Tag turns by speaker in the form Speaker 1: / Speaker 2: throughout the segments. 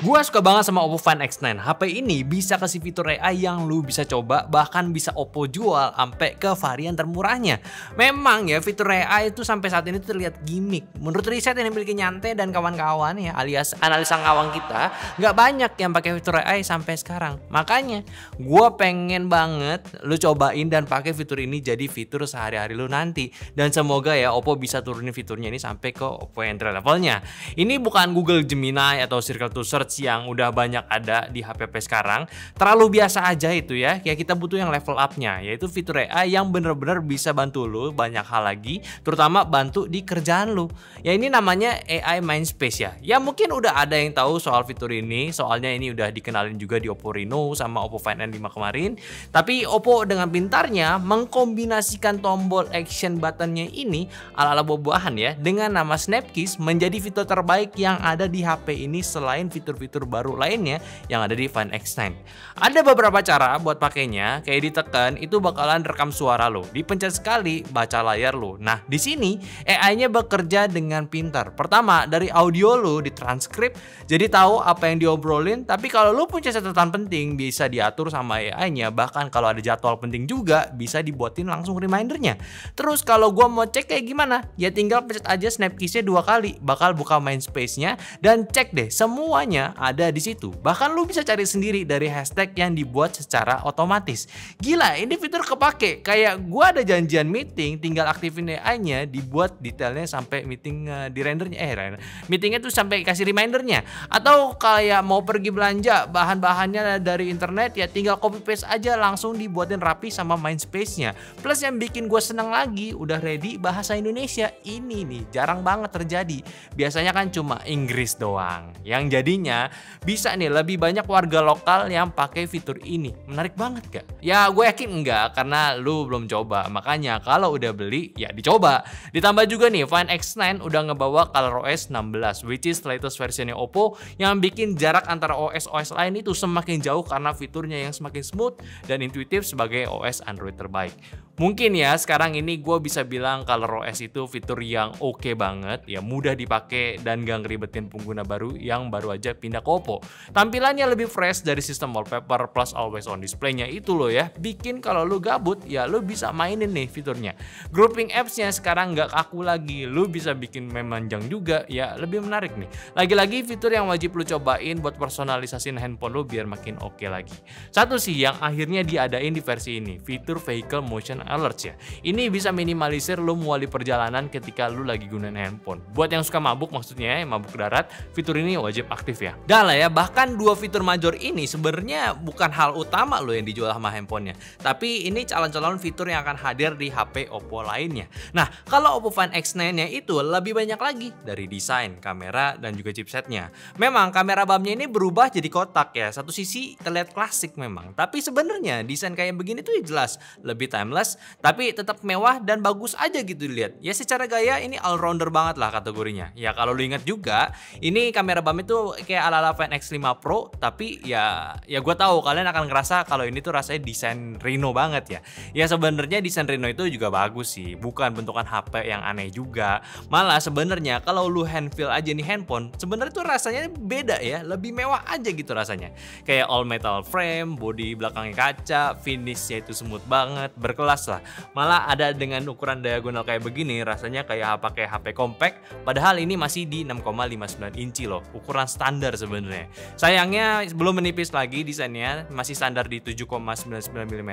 Speaker 1: Gua suka banget sama Oppo Find X9. HP ini bisa kasih fitur AI yang lu bisa coba, bahkan bisa Oppo jual sampai ke varian termurahnya. Memang ya fitur AI itu sampai saat ini terlihat gimmick. Menurut riset yang dimiliki Nyantai dan kawan-kawan ya, alias analisa ngawang kita, nggak banyak yang pakai fitur AI sampai sekarang. Makanya gua pengen banget lu cobain dan pakai fitur ini jadi fitur sehari-hari lu nanti. Dan semoga ya Oppo bisa turunin fiturnya ini sampai ke Oppo entry levelnya. Ini bukan Google Gemini atau Circle to Search yang udah banyak ada di HP sekarang. Terlalu biasa aja itu ya. Ya kita butuh yang level up-nya, yaitu fitur AI yang bener-bener bisa bantu lu banyak hal lagi, terutama bantu di kerjaan lu. Ya ini namanya AI Mindspace ya. Ya mungkin udah ada yang tahu soal fitur ini, soalnya ini udah dikenalin juga di Oppo Reno sama Oppo Find N5 kemarin. Tapi Oppo dengan pintarnya mengkombinasikan tombol action buttonnya ini ala-ala buah-buahan ya, dengan nama Snapkiss menjadi fitur terbaik yang ada di HP ini selain fitur-fitur baru lainnya yang ada di Find X9. Ada beberapa cara buat pakainya, kayak ditekan itu bakalan rekam suara lo, dipencet sekali baca layar lo. Nah di sini AI-nya bekerja dengan pintar. Pertama dari audio lo ditranskrip, jadi tahu apa yang diobrolin. Tapi kalau lo punya catatan penting bisa diatur sama AI-nya. Bahkan kalau ada jadwal penting juga bisa dibuatin langsung remindernya. Terus kalau gua mau cek kayak gimana, ya tinggal pencet aja Snapkiss-nya 2 kali, bakal buka Mindspace-nya dan cek deh semuanya ada di situ. Bahkan lu bisa cari sendiri dari hashtag yang dibuat secara otomatis. Gila, ini fitur kepake. Kayak gua ada janjian meeting, tinggal aktifin AI-nya, dibuat detailnya sampai meeting di rendernya. Meetingnya tuh sampai kasih remindernya. Atau kayak mau pergi belanja bahan-bahannya dari internet, ya tinggal copy paste aja langsung dibuatin rapi sama Mindspace-nya. Plus yang bikin gue seneng lagi, udah ready bahasa Indonesia. Ini nih jarang banget terjadi. Biasanya kan cuma Inggris doang. Yang jadinya bisa nih lebih banyak warga lokal yang pakai fitur ini. Menarik banget gak? Ya gue yakin enggak, karena lu belum coba. Makanya kalau udah beli ya dicoba. Ditambah juga nih Find X9 udah ngebawa ColorOS 16, which is latest versionnya Oppo, yang bikin jarak antara OS lain itu semakin jauh karena fiturnya yang semakin smooth dan intuitif sebagai OS Android terbaik. Mungkin ya sekarang ini gue bisa bilang ColorOS itu fitur yang oke banget, ya mudah dipakai dan gak ngeribetin pengguna baru yang baru aja pindah ke Oppo. Tampilannya lebih fresh dari sistem wallpaper plus always on display-nya itu loh ya, bikin kalau lu gabut ya lu bisa mainin nih fiturnya. Grouping apps-nya sekarang gak kaku lagi, lu bisa bikin memanjang juga, ya lebih menarik nih. Lagi-lagi fitur yang wajib lu cobain buat personalisasiin handphone lu biar makin oke lagi. Satu sih yang akhirnya diadain di versi ini, fitur Vehicle Motion Alerts ya. Ini bisa minimalisir lu muali perjalanan ketika lu lagi gunain handphone. Buat yang suka mabuk maksudnya, mabuk darat, fitur ini wajib aktif ya. Dah lah ya, bahkan dua fitur major ini sebenarnya bukan hal utama lo yang dijual sama handphonenya. Tapi ini calon-calon fitur yang akan hadir di HP Oppo lainnya. Nah, kalau Oppo Find X9-nya itu lebih banyak lagi dari desain, kamera, dan juga chipsetnya. Memang kamera BAM-nya ini berubah jadi kotak ya. Satu sisi terlihat klasik memang. Tapi sebenarnya desain kayak begini tuh jelas lebih timeless, tapi tetap mewah dan bagus aja gitu dilihat. Ya secara gaya ini all-rounder banget lah kategorinya. Ya kalau lu ingat juga, ini kamera BAM itu kayak ala-ala Find X5 Pro, tapi ya gue tahu kalian akan ngerasa kalau ini tuh rasanya desain Reno banget ya. Ya sebenarnya desain Reno itu juga bagus sih, bukan bentukan HP yang aneh juga. Malah sebenarnya kalau lu handfeel aja nih handphone, sebenarnya tuh rasanya beda ya, lebih mewah aja gitu rasanya. Kayak all metal frame, bodi belakangnya kaca, finishnya itu smooth banget, berkelas lah. Malah ada dengan ukuran diagonal kayak begini, rasanya kayak pakai HP compact, padahal ini masih di 6,59 inci loh, ukuran standar sebenarnya. Sayangnya belum menipis lagi desainnya, masih standar di 7,99 mm.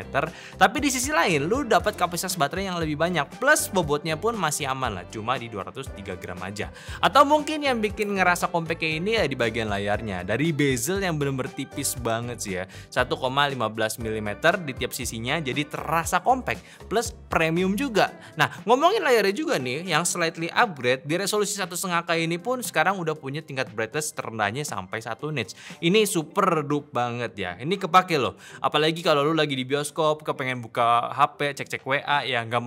Speaker 1: Tapi di sisi lain, lu dapat kapasitas baterai yang lebih banyak, plus bobotnya pun masih aman lah, cuma di 203 gram aja. Atau mungkin yang bikin ngerasa compact kayak ini ya di bagian layarnya, dari bezel yang bener-bener tipis banget sih ya, 1,15 mm di tiap sisinya, jadi terasa compact. Plus premium juga. Nah ngomongin layarnya juga nih yang slightly upgrade di resolusi 1,5K ini pun sekarang udah punya tingkat brightness terendahnya sampai 1 nits. Ini super redup banget ya. Ini kepake loh. Apalagi kalau lu lagi di bioskop, kepengen buka HP, cek-cek WA ya, nggak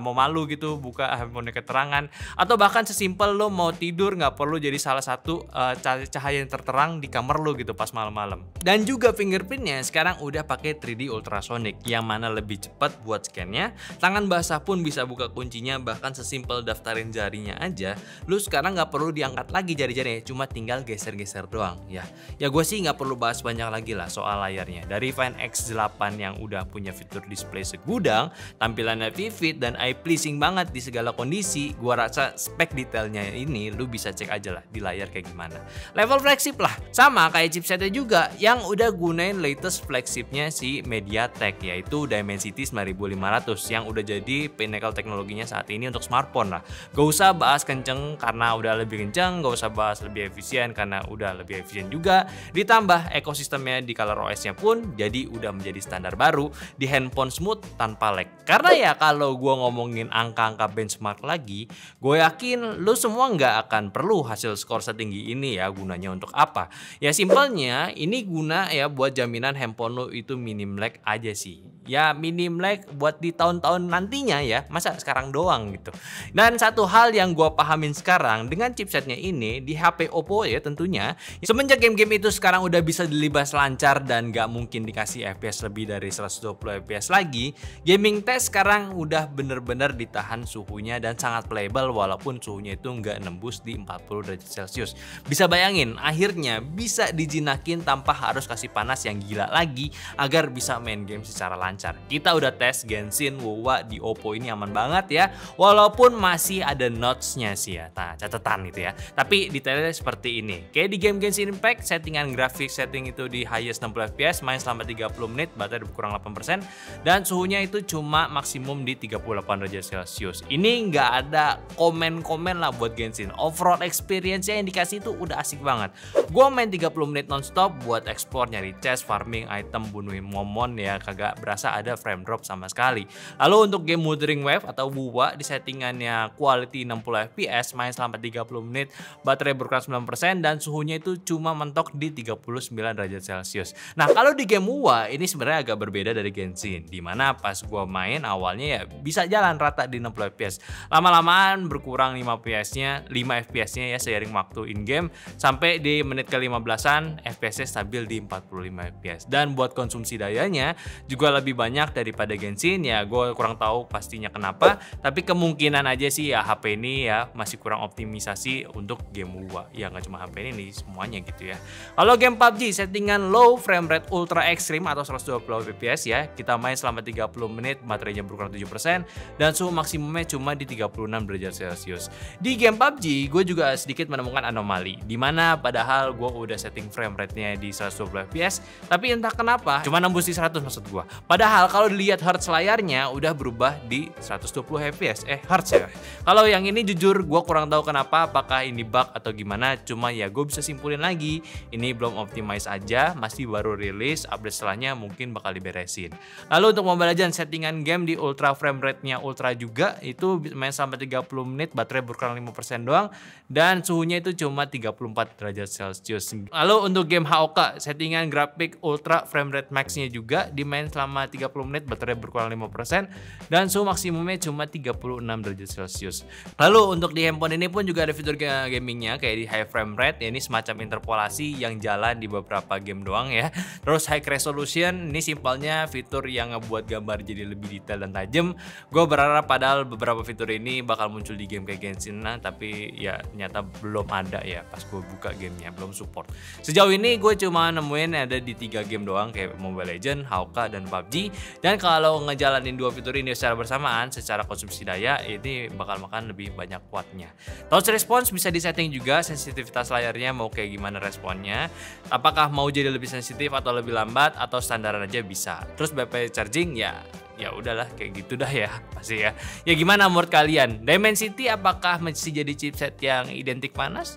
Speaker 1: mau malu gitu buka handphone keterangan. Atau bahkan sesimpel lu mau tidur nggak perlu jadi salah satu cahaya yang terterang di kamar lu gitu pas malam-malam. Dan juga fingerprintnya sekarang udah pakai 3D ultrasonic yang mana lebih cepat buat scan-nya. Tangan basah pun bisa buka kuncinya, bahkan sesimpel daftarin jarinya aja. Lu sekarang nggak perlu diangkat lagi jari-jarinya, cuma tinggal geser-geser layar doang ya. Ya gue sih nggak perlu bahas banyak lagi lah soal layarnya. Dari Find X8 yang udah punya fitur display segudang, tampilannya vivid dan eye pleasing banget di segala kondisi, gue rasa spek detailnya ini lu bisa cek aja lah di layar kayak gimana. Level flagship lah, sama kayak chipsetnya juga yang udah gunain latest flagshipnya si MediaTek, yaitu Dimensity 9500 yang udah jadi pinnacle teknologinya saat ini untuk smartphone lah. Gak usah bahas kenceng karena udah lebih kenceng, gak usah bahas lebih efisien karena udah lebih efisien juga. Ditambah ekosistemnya di ColorOS-nya pun jadi udah menjadi standar baru di handphone smooth tanpa lag. Karena ya kalau gue ngomongin angka-angka benchmark lagi, gue yakin lu semua nggak akan perlu hasil skor setinggi ini ya. Gunanya untuk apa? Ya simpelnya ini guna ya buat jaminan handphone lu itu minim lag aja sih. Ya minim lag buat di tahun-tahun nantinya ya, masa sekarang doang gitu. Dan satu hal yang gue pahamin sekarang dengan chipsetnya ini di HP Oppo ya tentunya, semenjak game-game itu sekarang udah bisa dilibas lancar dan gak mungkin dikasih FPS lebih dari 120 FPS lagi, gaming test sekarang udah bener-bener ditahan suhunya dan sangat playable walaupun suhunya itu nggak nembus di 40 derajat Celcius. Bisa bayangin akhirnya bisa dijinakin tanpa harus kasih panas yang gila lagi agar bisa main game secara lancar. Kita udah tes Genshin WoWa di Oppo ini aman banget ya, walaupun masih ada notch-nya sih ya, nah catatan gitu ya. Tapi detailnya seperti ini. Kayak di game Genshin Impact, settingan grafik setting itu di highest 60 fps, main selama 30 menit, baterai berkurang 8%, dan suhunya itu cuma maksimum di 38 derajat Celcius. Ini nggak ada komen-komen lah buat Genshin. Overall experience-nya yang dikasih itu udah asik banget. Gua main 30 menit nonstop buat explore, nyari chest, farming, item, bunuhin momon ya, kagak berasa ada frame drop sama sekali. Lalu untuk game Wuthering Waves atau WoWa di settingannya quality 60 fps, main selama 30 menit, baterai berkurang 9% dan suhunya itu cuma mentok di 39 derajat Celcius. Nah, kalau di game WoWa ini sebenarnya agak berbeda dari Genshin, dimana pas gua main awalnya ya bisa jalan rata di 60 fps. Lama-lamaan berkurang 5 fps-nya ya seiring waktu in game, sampai di menit ke-15an FPS-nya stabil di 45 fps. Dan buat konsumsi dayanya juga lebih banyak daripada Genshin ya, gue kurang tahu pastinya kenapa, tapi kemungkinan aja sih ya HP ini ya masih kurang optimisasi untuk game WoWa. Ya nggak cuma HP ini semuanya gitu ya. Kalau game PUBG settingan low frame rate ultra extreme atau 120 fps ya, kita main selama 30 menit, baterainya berkurang 7% dan suhu maksimumnya cuma di 36 derajat Celcius. Di game PUBG gue juga sedikit menemukan anomali, dimana padahal gue udah setting frame rate-nya di 120 fps, tapi entah kenapa cuma nembus di 100 maksud gue. Padahal kalau dilihat hertz layarnya udah berubah di 120 fps, hertz ya. Kalau yang ini jujur gue kurang tahu kenapa, apakah ini bug atau gimana, cuma ya gue bisa simpulin lagi, ini belum optimize aja, masih baru rilis, update setelahnya mungkin bakal diberesin. Lalu untuk Mobile Legends settingan game di ultra frame rate-nya ultra juga, itu main sampai 30 menit, baterai berkurang 5% doang, dan suhunya itu cuma 34 derajat Celcius. Lalu untuk game HOK settingan grafik ultra frame rate max-nya juga, di main selama 30 menit, baterai berkurang 5% dan suhu maksimumnya cuma 36 derajat Celcius. Lalu untuk di handphone ini pun juga ada fitur gamingnya kayak di high frame rate, ya ini semacam interpolasi yang jalan di beberapa game doang ya. Terus high resolution, ini simpelnya fitur yang ngebuat gambar jadi lebih detail dan tajam. Gue berharap padahal beberapa fitur ini bakal muncul di game kayak Genshin, tapi ya ternyata belum ada ya pas gue buka gamenya, belum support. Sejauh ini gue cuma nemuin ada di 3 game doang kayak Mobile Legends, HOK, dan PUBG. Dan kalau ngejalanin dua fitur ini secara bersamaan, secara konsumsi daya ini bakal makan lebih banyak wattnya. Touch response bisa disetting juga, sensitivitas layarnya mau kayak gimana responnya, apakah mau jadi lebih sensitif atau lebih lambat atau standar aja bisa. Terus baterai charging ya udahlah kayak gitu dah ya pasti ya. Ya gimana menurut kalian? Dimensity apakah masih jadi chipset yang identik panas?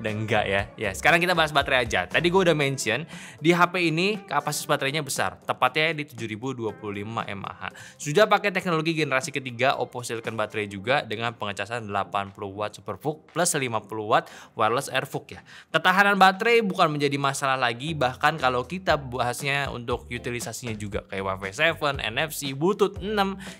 Speaker 1: Udah enggak ya. Ya sekarang kita bahas baterai aja. Tadi gue udah mention di HP ini kapasitas baterainya besar, tepatnya di 7025 mAh. Sudah pakai teknologi generasi ketiga Oppo Silicon Battery juga dengan pengecasan 80 watt Super VOOC plus 50 watt wireless Air VOOC ya. Ketahanan baterai bukan menjadi masalah lagi, bahkan kalau kita bahasnya untuk utilisasinya juga kayak Wi-Fi 7, NFC, Bluetooth 6,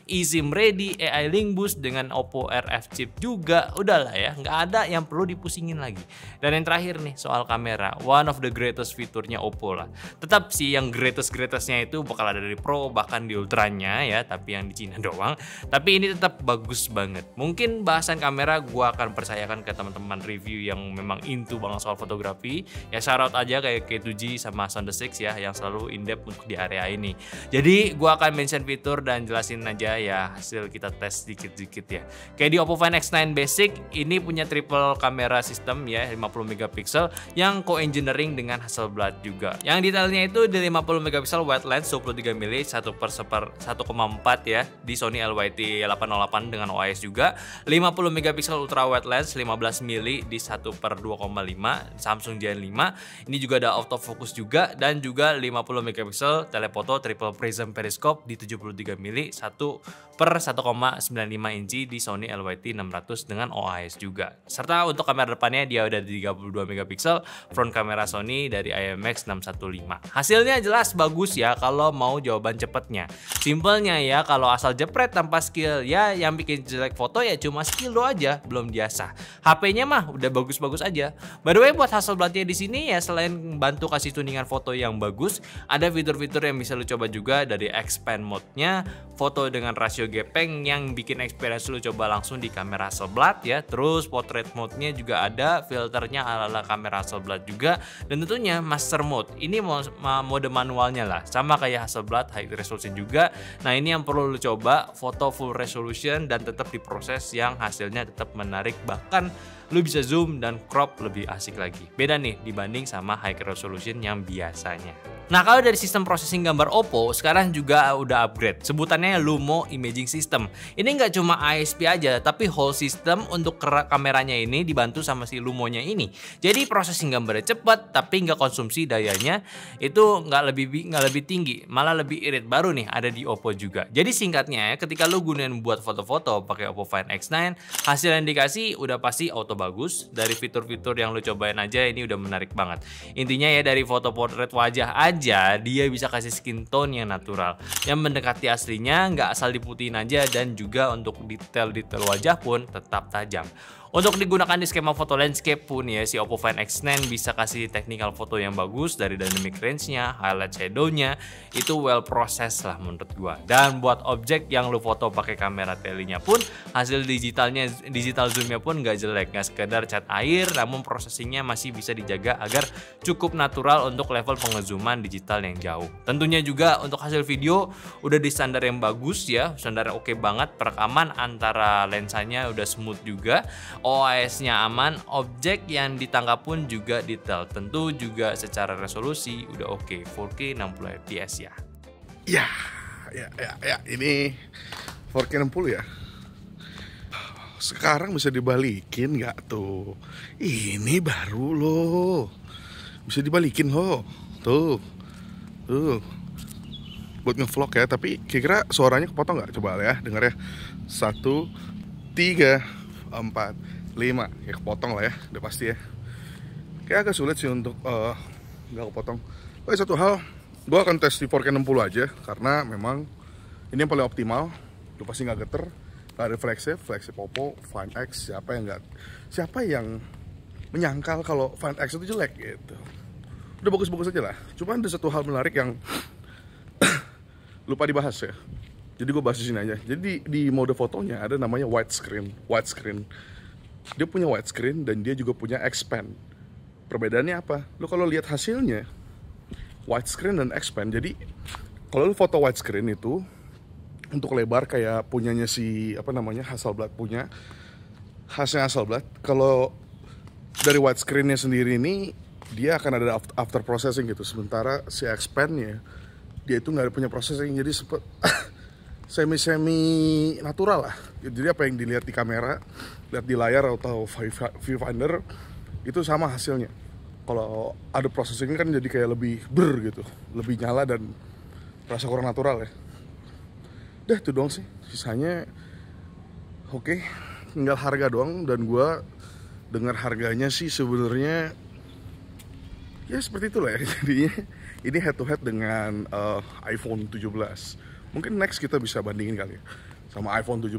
Speaker 1: eSIM ready, AI Link Boost dengan Oppo RF chip juga. Udahlah ya, nggak ada yang perlu dipusingin lagi. Dan yang terakhir nih soal kamera, one of the greatest fiturnya Oppo lah. Tetap sih yang greatestnya itu bakal ada di Pro, bahkan di Ultranya ya, tapi yang di Cina doang. Tapi ini tetap bagus banget. Mungkin bahasan kamera gua akan percayakan ke teman-teman review yang memang into banget soal fotografi. Ya shout out aja kayak K2G sama Sound6 ya, yang selalu in depth untuk di area ini. Jadi gua akan mention fitur dan jelasin aja ya hasil kita tes dikit-dikit ya. Kayak di Oppo Find X9 Basic ini punya triple kamera sistem ya, 50 megapiksel yang co-engineering dengan Hasselblad juga. Yang detailnya itu di 50 megapiksel wide lens 23 mili 1/1,4 ya di Sony LYT 808 dengan OIS juga. 50 megapiksel ultra wide lens 15 mili di 1/2,5 Samsung Gen 5. Ini juga ada autofocus juga, dan juga 50 megapiksel telefoto triple prism periscope di 73 mili 1/1,95 inci di Sony LYT 600 dengan OIS juga. Serta untuk kamera depannya dia udah 32 megapiksel front kamera Sony dari IMX615. Hasilnya jelas bagus ya kalau mau jawaban cepetnya. Simpelnya ya, kalau asal jepret tanpa skill ya yang bikin jelek foto ya cuma skill lo aja, belum diasah. HP-nya mah udah bagus-bagus aja. By the way, buat Hasselblad-nya di sini ya, selain bantu kasih tuningan foto yang bagus, ada fitur-fitur yang bisa lo coba juga dari expand mode-nya, foto dengan rasio gepeng yang bikin experience lo coba langsung di kamera Hasselblad ya. Terus portrait mode-nya juga ada, filternya ala-ala kamera Hasselblad juga, dan tentunya master mode. Ini mode manualnya lah, sama kayak Hasselblad high resolution juga. Nah, ini yang perlu lo coba, foto full resolution dan tetap diproses yang hasilnya tetap menarik, bahkan lu bisa zoom dan crop lebih asik lagi. Beda nih dibanding sama high resolution yang biasanya. Nah, kalau dari sistem processing gambar Oppo sekarang juga udah upgrade. Sebutannya Lumo Imaging System. Ini nggak cuma ISP aja, tapi whole system untuk kameranya ini dibantu sama si Lumonya ini. Jadi processing gambarnya cepat, tapi nggak konsumsi dayanya itu nggak lebih tinggi, malah lebih irit. Baru nih ada di Oppo juga. Jadi singkatnya, ketika lu gunain buat foto-foto pakai Oppo Find X9, hasil yang dikasih udah pasti auto bagus. Dari fitur-fitur yang lu cobain aja ini udah menarik banget. Intinya ya, dari foto portrait wajah aja dia bisa kasih skin tone yang natural, yang mendekati aslinya, nggak asal diputihin aja, dan juga untuk detail-detail wajah pun tetap tajam. Untuk digunakan di skema foto landscape pun ya, si Oppo Find X9 bisa kasih technical foto yang bagus dari dynamic range-nya, highlight shadow-nya, itu well processed lah menurut gua. Dan buat objek yang lu foto pakai kamera tele-nya pun, hasil digital zoom-nya pun nggak jelek, nggak sekedar cat air, namun processing-nya masih bisa dijaga agar cukup natural untuk level pengezooman digital yang jauh. Tentunya juga untuk hasil video udah di standar yang bagus ya, standar oke banget, perekaman antara lensanya udah smooth juga. OIS-nya aman, objek yang ditangkap pun juga detail. Tentu juga secara resolusi udah oke, 4K 60 fps ya.
Speaker 2: Ya, ini 4K 60 ya. Sekarang bisa dibalikin nggak tuh? Ini baru loh. Bisa dibalikin loh. Tuh. Buat ngevlog ya, tapi kira-kira suaranya kepotong nggak? Coba ya, denger ya. 1, 3, 4, 5. Ya kepotong lah ya, udah pasti ya. Kayak agak sulit sih untuk nggak kepotong. Tapi satu hal, gue akan tes di 4K 60 aja, karena memang ini yang paling optimal. Lu pasti nggak geter, nggak refleksif, flagship Oppo Find X. Siapa yang menyangkal kalau Find X itu jelek gitu. Udah bagus-bagus aja lah. Cuma ada satu hal menarik yang lupa dibahas ya. Jadi gue bahas di sini aja. Jadi di mode fotonya ada namanya widescreen. Dia punya widescreen dan dia juga punya expand. Perbedaannya apa? Lo kalau lihat hasilnya widescreen dan expand. Jadi kalau lo foto widescreen itu untuk lebar kayak punyanya si Hasselblad punya. Khasnya Hasselblad. Kalau dari widescreennya sendiri ini dia akan ada after processing gitu. Sementara si expandnya dia itu nggak punya processing, jadi semi natural lah. Jadi apa yang dilihat di kamera, lihat di layar atau viewfinder itu sama hasilnya. Kalau ada processing kan jadi kayak lebih gitu, lebih nyala dan rasa kurang natural ya. Dah itu doang sih. Sisanya oke. Tinggal harga doang, dan gua dengar harganya sih sebenarnya ya seperti itulah ya. Jadinya ini head to head dengan iPhone 17 Mungkin next kita bisa bandingin kali ya sama iPhone 17.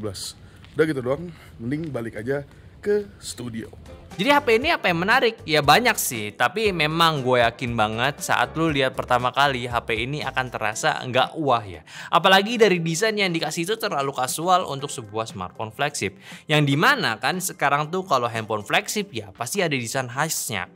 Speaker 2: Udah gitu doang, mending balik aja ke studio.
Speaker 1: Jadi HP ini apa yang menarik? Ya banyak sih, tapi memang gue yakin banget saat lu lihat pertama kali HP ini akan terasa nggak wah ya. Apalagi dari desain yang dikasih itu terlalu kasual untuk sebuah smartphone flagship. Yang dimana kan sekarang tuh kalau handphone flagship ya pasti ada desain khasnya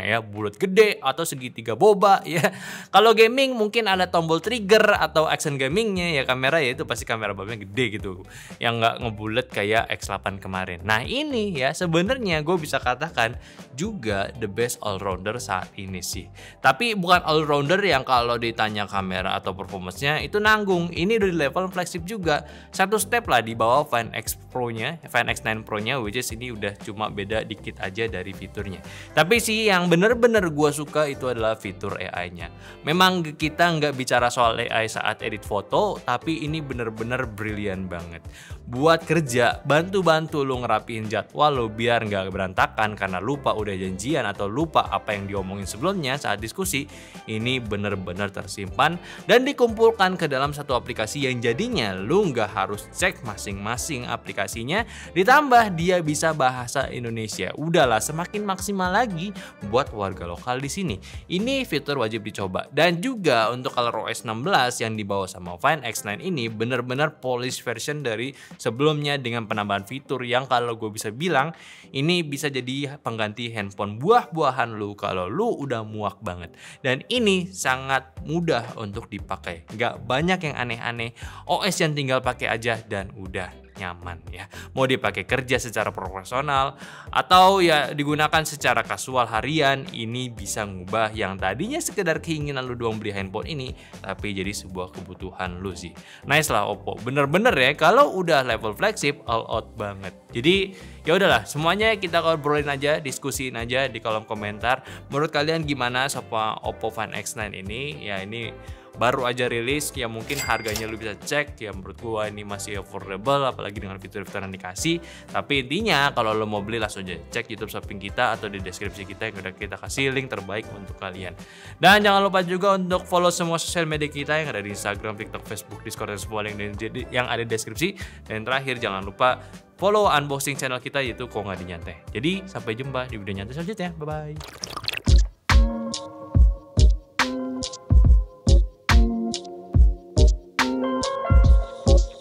Speaker 1: ya, bulat gede atau segitiga boba ya. Kalau gaming mungkin ada tombol trigger atau action gamingnya ya, kamera ya itu pasti kamera babnya gede gitu, yang nggak ngebulet kayak X8 kemarin. Nah ini ya sebenarnya gue bisa katakan juga the best all-rounder saat ini sih. Tapi bukan all-rounder yang kalau ditanya kamera atau performance-nya itu nanggung. Ini udah di level flagship juga. Satu step lah di bawah Find X Pro-nya, Find X9 Pro-nya, which is ini udah cuma beda dikit aja dari fiturnya. Tapi sih yang bener-bener gue suka itu adalah fitur AI-nya. Memang kita nggak bicara soal AI saat edit foto, tapi ini bener-bener brilian banget. Buat kerja, bantu-bantu lu ngerapiin jadwal lo biar nggak berantakan karena lupa udah janjian atau lupa apa yang diomongin sebelumnya saat diskusi. Ini bener-bener tersimpan dan dikumpulkan ke dalam satu aplikasi yang jadinya lu nggak harus cek masing-masing aplikasinya, ditambah dia bisa bahasa Indonesia. Udahlah, semakin maksimal lagi buat warga lokal di sini. Ini fitur wajib dicoba. Dan juga untuk ColorOS 16 yang dibawa sama Find X9 ini bener-bener polish version dari sebelumnya dengan penambahan fitur yang kalau gue bisa bilang ini bisa jadi pengganti handphone buah-buahan lu kalau lu udah muak banget. Dan ini sangat mudah untuk dipakai, nggak banyak yang aneh-aneh. OS yang tinggal pakai aja dan udah nyaman ya. Mau dipakai kerja secara profesional atau ya digunakan secara kasual harian, ini bisa ngubah yang tadinya sekedar keinginan lu doang beli handphone ini tapi jadi sebuah kebutuhan lu sih. Nice lah Oppo. Bener-bener ya kalau udah level flagship all out banget. Jadi ya udahlah, semuanya kita ngobrolin aja, diskusiin aja di kolom komentar. Menurut kalian gimana sama Oppo Find X9 ini? Ya ini baru aja rilis ya, mungkin harganya lu bisa cek ya, menurut gua ini masih affordable apalagi dengan fitur-fitur yang dikasih. Tapi intinya kalau lo mau beli langsung aja cek YouTube Shopping kita atau di deskripsi kita yang udah kita kasih link terbaik untuk kalian. Dan jangan lupa juga untuk follow semua sosial media kita yang ada di Instagram, TikTok, Facebook, Discord dan semua link yang ada di deskripsi. Dan terakhir jangan lupa follow unboxing channel kita yaitu Kok Nggak Dinyantai. Jadi sampai jumpa di video nyantai selanjutnya. Bye bye.